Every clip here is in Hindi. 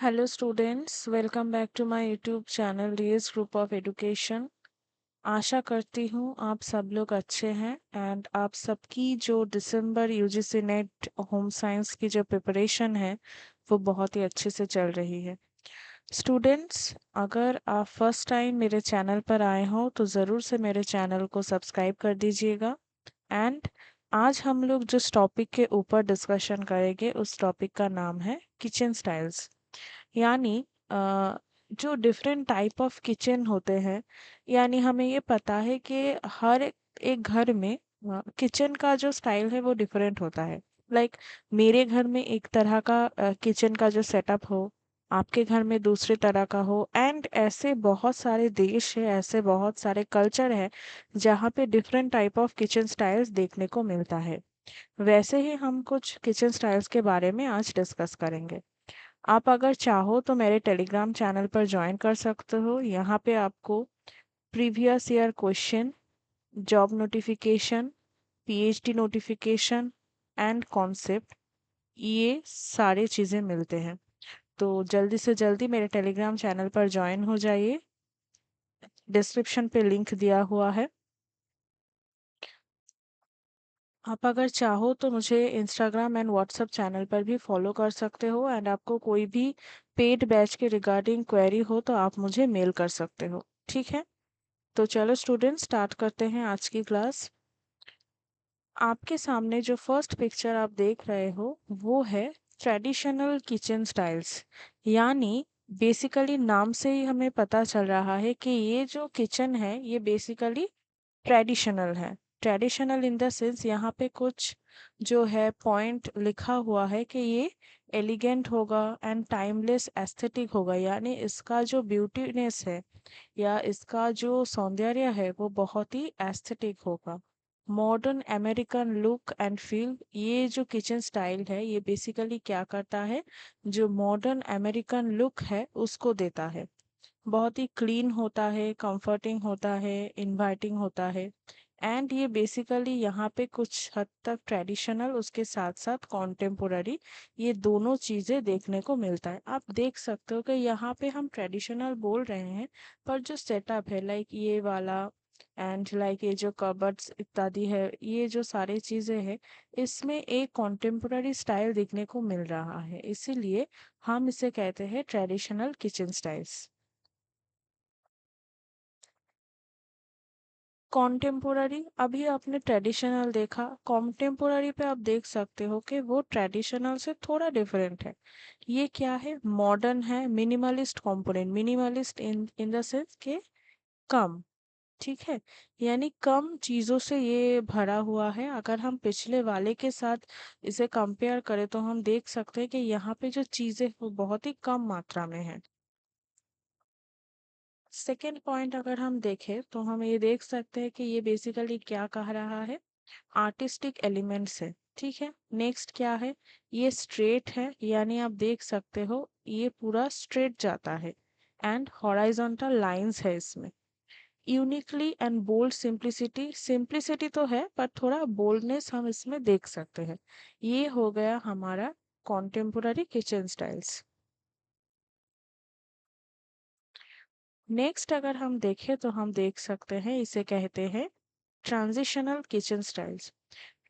Hello students, welcome back to my YouTube channel DS group of education. आशा करती हूँ आप सब लोग अच्छे हैं एंड आप सबकी जो दिसंबर यूजीसी नेट होम साइंस की जो प्रिपरेशन है वो बहुत ही अच्छे से चल रही है। स्टूडेंट्स, अगर आप फर्स्ट टाइम मेरे चैनल पर आए हो तो ज़रूर से मेरे चैनल को सब्सक्राइब कर दीजिएगा। एंड आज हम लोग जिस टॉपिक के ऊपर डिस्कशन करेंगे उस टॉपिक का नाम है किचन स्टाइल्स। यानी अ, जो डिफरेंट टाइप ऑफ किचन होते हैं, यानी हमें ये पता है कि हर एक घर में किचन का जो स्टाइल है वो डिफरेंट होता है। लाइक मेरे घर में एक तरह का किचन का जो सेटअप हो, आपके घर में दूसरे तरह का हो। एंड ऐसे बहुत सारे देश है, ऐसे बहुत सारे कल्चर है जहाँ पे different type of kitchen styles देखने को मिलता है। वैसे ही हम कुछ किचन स्टाइल्स के बारे में आज डिस्कस करेंगे। आप अगर चाहो तो मेरे टेलीग्राम चैनल पर ज्वाइन कर सकते हो। यहाँ पे आपको previous year question, job notification, PhD notification and concept, ये सारे चीज़ें मिलते हैं। तो जल्दी से जल्दी मेरे टेलीग्राम चैनल पर ज्वाइन हो जाइए। डिस्क्रिप्शन पे लिंक दिया हुआ है। आप अगर चाहो तो मुझे इंस्टाग्राम एंड व्हाट्सएप चैनल पर भी फॉलो कर सकते हो। एंड आपको कोई भी पेड बैच के रिगार्डिंग क्वेरी हो तो आप मुझे मेल कर सकते हो। ठीक है, तो चलो स्टूडेंट स्टार्ट करते हैं आज की क्लास। आपके सामने जो फर्स्ट पिक्चर आप देख रहे हो वो है ट्रेडिशनल किचन स्टाइल्स। यानी बेसिकली नाम से ही हमें पता चल रहा है कि ये जो किचन है ये बेसिकली ट्रेडिशनल है। ट्रेडिशनल इन द सेंस यहाँ पे कुछ जो है पॉइंट लिखा हुआ है कि ये एलिगेंट होगा एंड टाइमलेस एस्थेटिक होगा। यानी इसका जो ब्यूटीनेस है या इसका जो सौंदर्य है वो बहुत ही एस्थेटिक होगा। Modern American look and feel, ये जो किचन स्टाइल है ये बेसिकली क्या करता है, जो मॉडर्न अमेरिकन लुक है उसको देता है। बहुत ही क्लीन होता है, कंफर्टिंग होता है, इनवाइटिंग होता है। एंड ये बेसिकली यहाँ पे कुछ हद तक ट्रेडिशनल उसके साथ साथ कॉन्टेम्पोररी, ये दोनों चीज़ें देखने को मिलता है। आप देख सकते हो कि यहाँ पे हम ट्रेडिशनल बोल रहे हैं पर जो सेटअप है लाइक ये वाला एंड लाइक ये जो कबर्ड्स इत्यादि है, ये जो सारी चीज़ें हैं इसमें एक कॉन्टेम्पोररी स्टाइल देखने को मिल रहा है। इसीलिए हम इसे कहते हैं ट्रेडिशनल किचन स्टाइल्स। कॉन्टेम्पोररी, अभी आपने ट्रेडिशनल देखा, कॉन्टेम्पोररी पे आप देख सकते हो कि वो ट्रेडिशनल से थोड़ा डिफरेंट है। ये क्या है, मॉडर्न है, minimalist component, minimalist in in the sense के कम। ठीक है, यानी कम चीज़ों से ये भरा हुआ है। अगर हम पिछले वाले के साथ इसे कंपेयर करें तो हम देख सकते हैं कि यहाँ पे जो चीज़ें वो बहुत ही कम मात्रा में है। सेकेंड पॉइंट अगर हम देखें तो हम ये देख सकते हैं कि ये बेसिकली क्या कह रहा है, आर्टिस्टिक एलिमेंट्स है। ठीक है, नेक्स्ट क्या है, ये स्ट्रेट है, यानी आप देख सकते हो ये पूरा स्ट्रेट जाता है एंड हॉराइजॉन्टल लाइंस है इसमें। Uniquely and bold simplicity, simplicity तो है पर थोड़ा बोल्डनेस हम इसमें देख सकते हैं। ये हो गया हमारा कॉन्टेम्पोररी किचन स्टाइल्स। नेक्स्ट अगर हम देखें तो हम देख सकते हैं इसे कहते हैं transitional kitchen styles.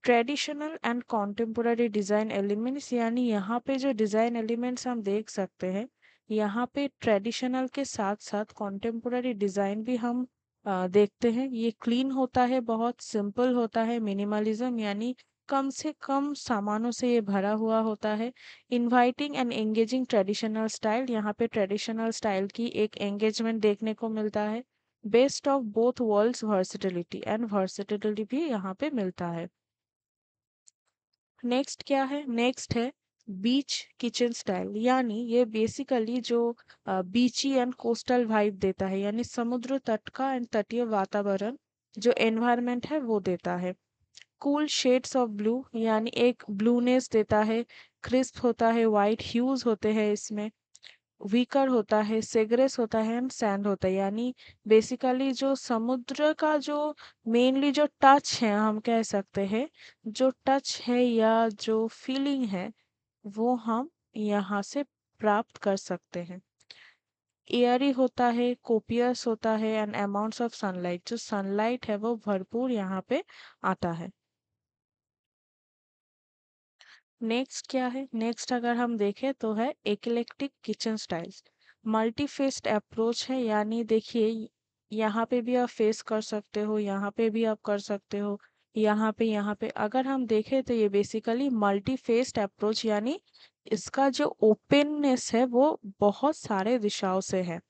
Traditional and contemporary design elements, यानी यहाँ पे जो डिज़ाइन एलिमेंट्स हम देख सकते हैं, यहाँ पे ट्रेडिशनल के साथ साथ कॉन्टेम्पोररी डिज़ाइन भी हम देखते हैं। ये क्लीन होता है, बहुत सिंपल होता है, मिनिमलिज्म यानी कम से कम सामानों से ये भरा हुआ होता है। Inviting and engaging traditional style, यहाँ पे ट्रेडिशनल स्टाइल की एक एंगेजमेंट देखने को मिलता है। Best of both worlds, versatility and versatility भी यहाँ पे मिलता है। नेक्स्ट क्या है, नेक्स्ट है बीच किचन स्टाइल। यानी ये बेसिकली जो बीची एंड कोस्टल वाइब देता है, यानी समुद्र तट का एंड तटीय वातावरण जो एनवायरनमेंट है वो देता है। कूल शेड्स ऑफ ब्लू, यानी एक ब्लूनेस देता है, क्रिस्प होता है, वाइट ह्यूज होते हैं इसमें, वीकर होता है, सेग्रेस होता है एंड सैंड होता है। यानी बेसिकली जो समुद्र का जो मेनली जो टच है हम कह सकते हैं, जो टच है या जो फीलिंग है वो हम यहाँ से प्राप्त कर सकते हैं। एयरी होता है, कोपियस होता है एंड अमाउंट्स ऑफ सनलाइट, जो सनलाइट है वो भरपूर यहाँ पे आता है। नेक्स्ट क्या है, नेक्स्ट अगर हम देखें तो है eclectic kitchen styles. Multi faced approach है, यानी देखिए यहाँ पे भी आप फेस कर सकते हो, यहाँ पे भी आप कर सकते हो, यहाँ पे अगर हम देखें तो ये बेसिकली मल्टी फेस्ड अप्रोच, यानी इसका जो ओपननेस है वो बहुत सारे दिशाओं से है।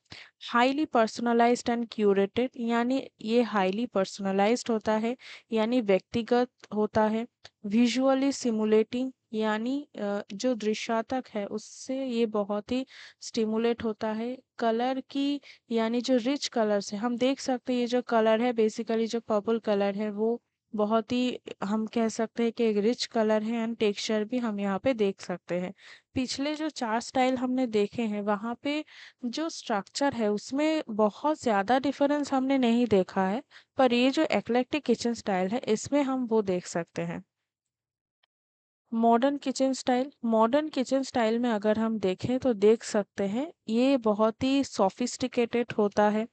हाईली पर्सनलाइज्ड एंड क्यूरेटेड, यानी ये हाईली पर्सनलाइज्ड होता है, यानी व्यक्तिगत होता है। विजुअली सिमुलेटिंग, यानी जो दृश्यात्मक है उससे ये बहुत ही स्टिमुलेट होता है। कलर की, यानी जो रिच कलर्स है, हम देख सकते हैं ये जो कलर है बेसिकली जो पर्पल कलर है वो बहुत ही, हम कह सकते हैं कि एक रिच कलर है एंड टेक्सचर भी हम यहाँ पे देख सकते हैं। पिछले जो चार स्टाइल हमने देखे हैं वहाँ पे जो स्ट्रक्चर है उसमें बहुत ज़्यादा डिफरेंस हमने नहीं देखा है, पर ये जो एक्लेक्टिक किचन स्टाइल है इसमें हम वो देख सकते हैं। मॉडर्न किचन स्टाइल में अगर हम देखें तो देख सकते हैं ये बहुत ही सोफिस्टिकेटेड होता है,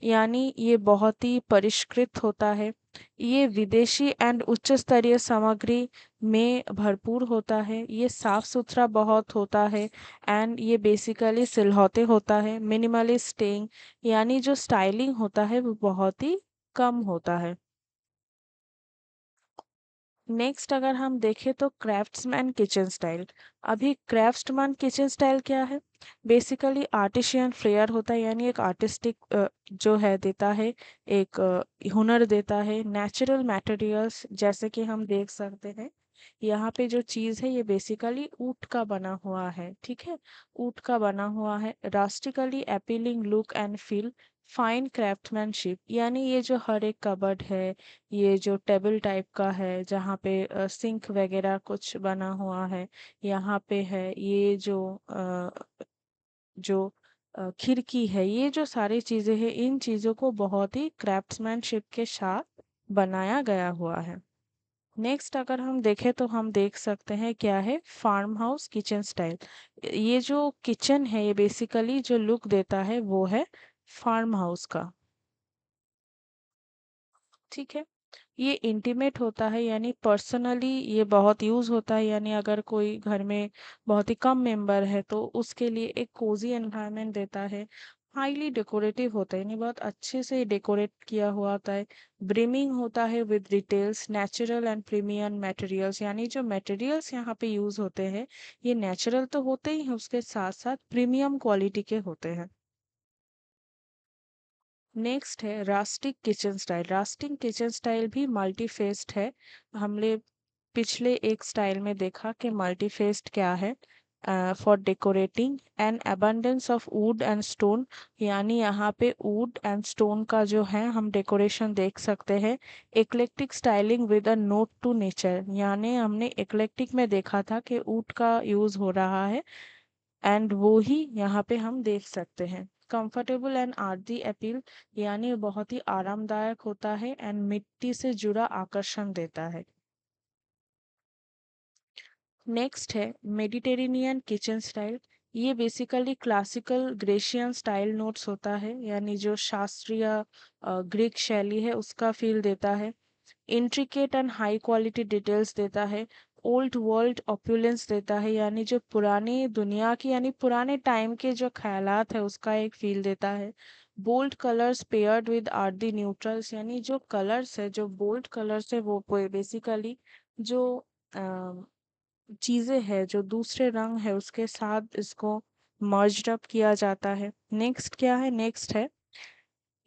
यानी ये बहुत ही परिष्कृत होता है। ये विदेशी एंड उच्च स्तरीय सामग्री में भरपूर होता है। ये साफ सुथरा बहुत होता है एंड ये बेसिकली सिलहौते होता है। मिनिमलिस्ट स्टेइंग, यानी जो स्टाइलिंग होता है वो बहुत ही कम होता है। नेक्स्ट अगर हम देखें तो क्राफ्ट्समैन किचन स्टाइल। अभी क्राफ्ट्समैन किचन स्टाइल क्या है, बेसिकली आर्टिशियन फ्लेयर होता है, यानी एक आर्टिस्टिक जो है देता है, एक हुनर देता है। नेचुरल मटेरियल्स, जैसे कि हम देख सकते हैं यहाँ पे जो चीज़ है ये बेसिकली ऊट का बना हुआ है, ठीक है, ऊट का बना हुआ है। Rustically appealing look and feel, fine craftsmanship, यानी ये जो हर एक कबर्ड है, ये जो टेबल टाइप का है जहाँ पे सिंक वगैरह कुछ बना हुआ है, यहाँ पे है ये जो खिड़की है, ये जो सारी चीज़ें हैं इन चीज़ों को बहुत ही क्राफ्ट्समैनशिप के साथ बनाया गया हुआ है। नेक्स्ट अगर हम देखें तो हम देख सकते हैं क्या है, फार्म हाउस किचन स्टाइल। ये जो किचन है ये बेसिकली जो लुक देता है वो है फार्म हाउस का, ठीक है। ये इंटीमेट होता है, यानी पर्सनली ये बहुत यूज़ होता है, यानी अगर कोई घर में बहुत ही कम मेंबर है तो उसके लिए एक कोजी एनवायरनमेंट देता है। हाईली डेकोरेटिव होता है, यानी बहुत अच्छे से डेकोरेट किया हुआ होता है। ब्रिमिंग होता है with details, natural and premium materials, यानी जो मटेरियल्स यहाँ पे यूज़ होते हैं ये नेचुरल तो होते ही हैं, उसके साथ साथ प्रीमियम क्वालिटी के होते हैं। नेक्स्ट है rustic kitchen style. Rustic kitchen style भी मल्टी फेस्ड है। हमने पिछले एक स्टाइल में देखा कि मल्टी फेस्ड क्या है। For decorating N abundance of would and stone, यानी यहाँ पे वुड एंड स्टोन का जो है हम डेकोरेशन देख सकते हैं। Eclectic styling with a note to nature, यानी हमने एक्लेक्टिक में देखा था कि वुड का यूज़ हो रहा है एंड वो ही यहाँ पे हम देख सकते हैं। कंफर्टेबल एंड आर्दी अपील, यानी बहुत ही आरामदायक होता है एंड मिट्टी से जुड़ा आकर्षण देता है। नेक्स्ट है मेडिटेरेनियन किचन स्टाइल। ये basically classical Grecian style notes होता है, यानी जो शास्त्रीय ग्रीक शैली है उसका फील देता है। Intricate and high quality details देता है। ओल्ड वर्ल्ड ऑपुलेंस देता है, यानी जो पुरानी दुनिया की, यानी पुराने टाइम के जो ख्यालात है उसका एक फील देता है। Bold colours paired with earthy neutrals, यानी जो कलर्स है, जो बोल्ड कलर्स है वो बेसिकली जो चीज़ें हैं, जो दूसरे रंग है उसके साथ इसको मर्ज्ड अप किया जाता है। नेक्स्ट क्या है, नेक्स्ट है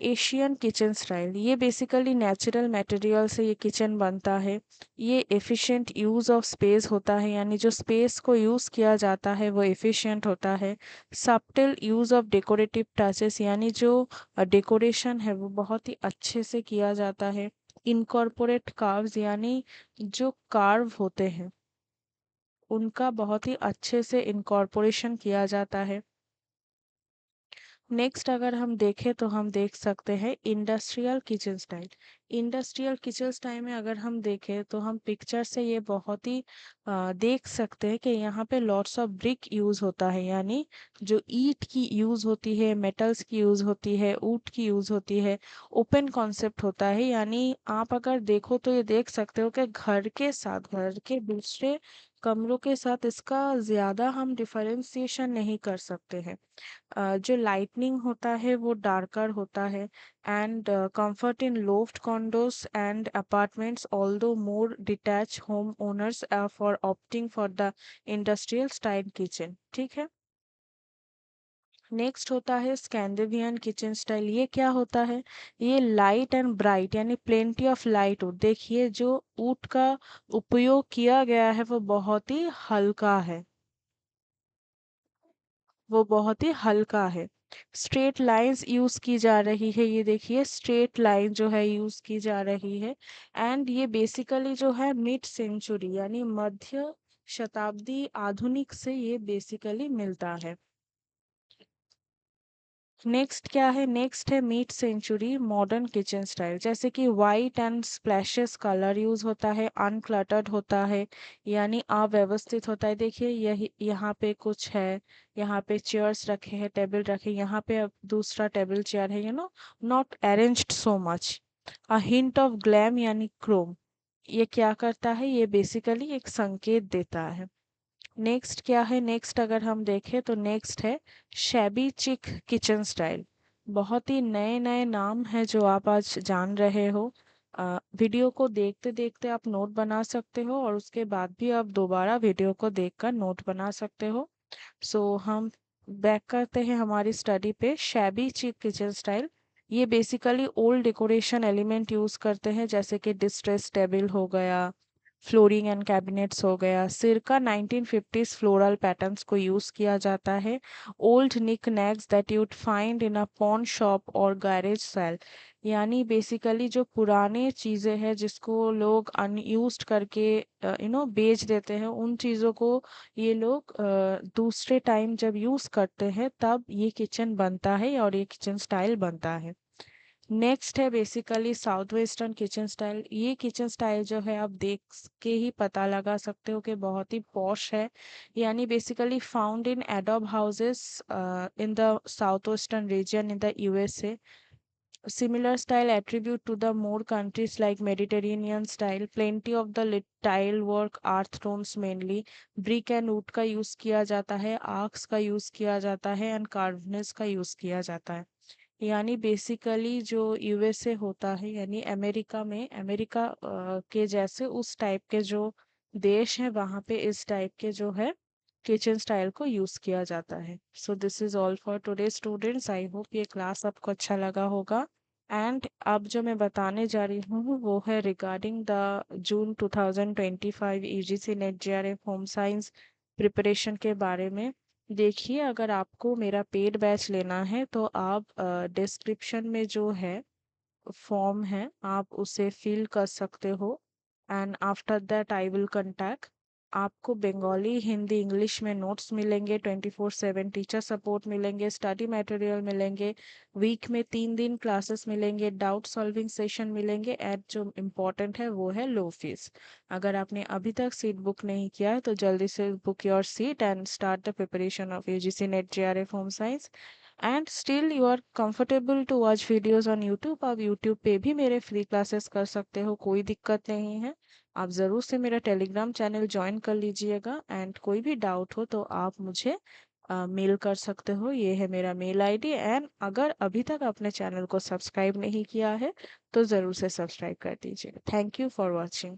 एशियन किचन स्टाइल। ये बेसिकली नेचुरल मटेरियल से ये किचन बनता है। ये एफिशिएंट यूज़ ऑफ स्पेस होता है, यानी जो स्पेस को यूज़ किया जाता है वो एफिशिएंट होता है। सब्टिल यूज़ ऑफ डेकोरेटिव टचेस, यानी जो डेकोरेशन है वो बहुत ही अच्छे से किया जाता है। इनकॉर्पोरेट कार्व्स, यानी जो कार्व होते हैं उनका बहुत ही अच्छे से इनकॉर्पोरेशन किया जाता है। नेक्स्ट अगर हम देखें तो हम देख सकते हैं industrial kitchen style. Industrial kitchen style में अगर हम देखें तो हम पिक्चर से ये बहुत ही देख सकते हैं कि यहाँ पे लॉट्स ऑफ ब्रिक यूज़ होता है, यानी जो ईंट की यूज़ होती है, मेटल्स की यूज़ होती है, वुड की यूज़ होती है। ओपन कॉन्सेप्ट होता है, यानी आप अगर देखो तो ये देख सकते हो कि घर के साथ, घर के दूसरे कमरों के साथ इसका ज़्यादा हम डिफरेंशिएशन नहीं कर सकते हैं। जो लाइटनिंग होता है वो डार्कर होता है। And comfort in loft condos and apartments, although more detach home owners for opting for the industrial style kitchen. ठीक है। नेक्स्ट होता है स्कैंडिनेवियन किचन स्टाइल। ये क्या होता है? ये लाइट एंड ब्राइट, यानी प्लेंटी ऑफ लाइट हो। देखिए जो ऊट का उपयोग किया गया है वो बहुत ही हल्का है, वो बहुत ही हल्का है। स्ट्रेट लाइंस यूज की जा रही है, ये देखिए स्ट्रेट लाइन जो है यूज की जा रही है। एंड ये बेसिकली जो है मिड सेंचुरी यानी मध्य शताब्दी आधुनिक से ये बेसिकली मिलता है। नेक्स्ट क्या है? नेक्स्ट है mid century modern kitchen style, जैसे कि white and splashes colour use होता है, अनक्लटर्ड होता है, यानी अव्यवस्थित होता है। देखिए यही यहाँ पे कुछ है, यहाँ पे चेयर्स रखे हैं, टेबल रखे, यहाँ पे अब दूसरा टेबल चेयर है, not arranged so much. A hint of glam यानी क्रोम। ये क्या करता है? ये बेसिकली एक संकेत देता है। नेक्स्ट क्या है? नेक्स्ट अगर हम देखें तो नेक्स्ट है शैबी चिक किचन स्टाइल। बहुत ही नए नए नाम है जो आप आज जान रहे हो। वीडियो को देखते देखते आप नोट बना सकते हो और उसके बाद भी आप दोबारा वीडियो को देखकर नोट बना सकते हो। सो हम बैक करते हैं हमारी स्टडी पे। शैबी चिक किचन स्टाइल, ये basically old decoration element use करते हैं, जैसे कि डिस्ट्रेस टेबल हो गया, फ्लोरिंग एंड कैबिनेट्स हो गया। सिरका 1950s फ्लोरल पैटर्न्स को यूज किया जाता है। Old knick knacks that you'd find in a pawn shop और गैरेज सेल, यानी बेसिकली जो पुराने चीजें हैं जिसको लोग अनयूज्ड करके बेच देते हैं, उन चीजों को ये लोग दूसरे टाइम जब यूज करते हैं तब ये किचन बनता है और ये किचन स्टाइल बनता है। नेक्स्ट है basically south western kitchen style. ये किचन स्टाइल जो है आप देख के ही पता लगा सकते हो कि बहुत ही पॉश है, यानी basically found in adobe houses in the south western region in the USA. Similar style attribute to the more countries like Mediterranean style, plenty of the tile work, earth tones mainly, brick and wood का यूज किया जाता है, आर्क्स का यूज किया जाता है एंड कार्वनेस का यूज किया जाता है। यानी बेसिकली जो यूएसए होता है, यानी अमेरिका में, अमेरिका के जैसे उस टाइप के जो देश है वहाँ पे इस टाइप के जो है किचन स्टाइल को यूज किया जाता है। So this is all for today students. I hope ये क्लास आपको अच्छा लगा होगा। एंड अब जो मैं बताने जा रही हूँ वो है regarding the June 2025 UGC NET JRF home science preparation के बारे में। देखिए अगर आपको मेरा पेड बैच लेना है तो आप डिस्क्रिप्शन में जो है फॉर्म है आप उसे फिल कर सकते हो। And after that I will contact. आपको बंगाली, हिंदी, इंग्लिश में नोट्स मिलेंगे, 24/7 टीचर सपोर्ट मिलेंगे, स्टडी मटेरियल मिलेंगे, वीक में 3 दिन क्लासेस मिलेंगे, डाउट सॉल्विंग सेशन मिलेंगे। एंड जो इम्पोर्टेंट है वो है लो फीस। अगर आपने अभी तक सीट बुक नहीं किया है तो जल्दी से book your seat and start the preparation of UGC NET JRF home science. And still you are comfortable to watch videos on YouTube, आप यूट्यूब पे भी मेरे फ्री क्लासेस कर सकते हो, कोई दिक्कत नहीं है। आप ज़रूर से मेरा टेलीग्राम चैनल ज्वाइन कर लीजिएगा। एंड कोई भी डाउट हो तो आप मुझे मेल कर सकते हो, ये है मेरा मेल आईडी। एंड अगर अभी तक आपने चैनल को सब्सक्राइब नहीं किया है तो ज़रूर से सब्सक्राइब कर दीजिए। Thank you for watching.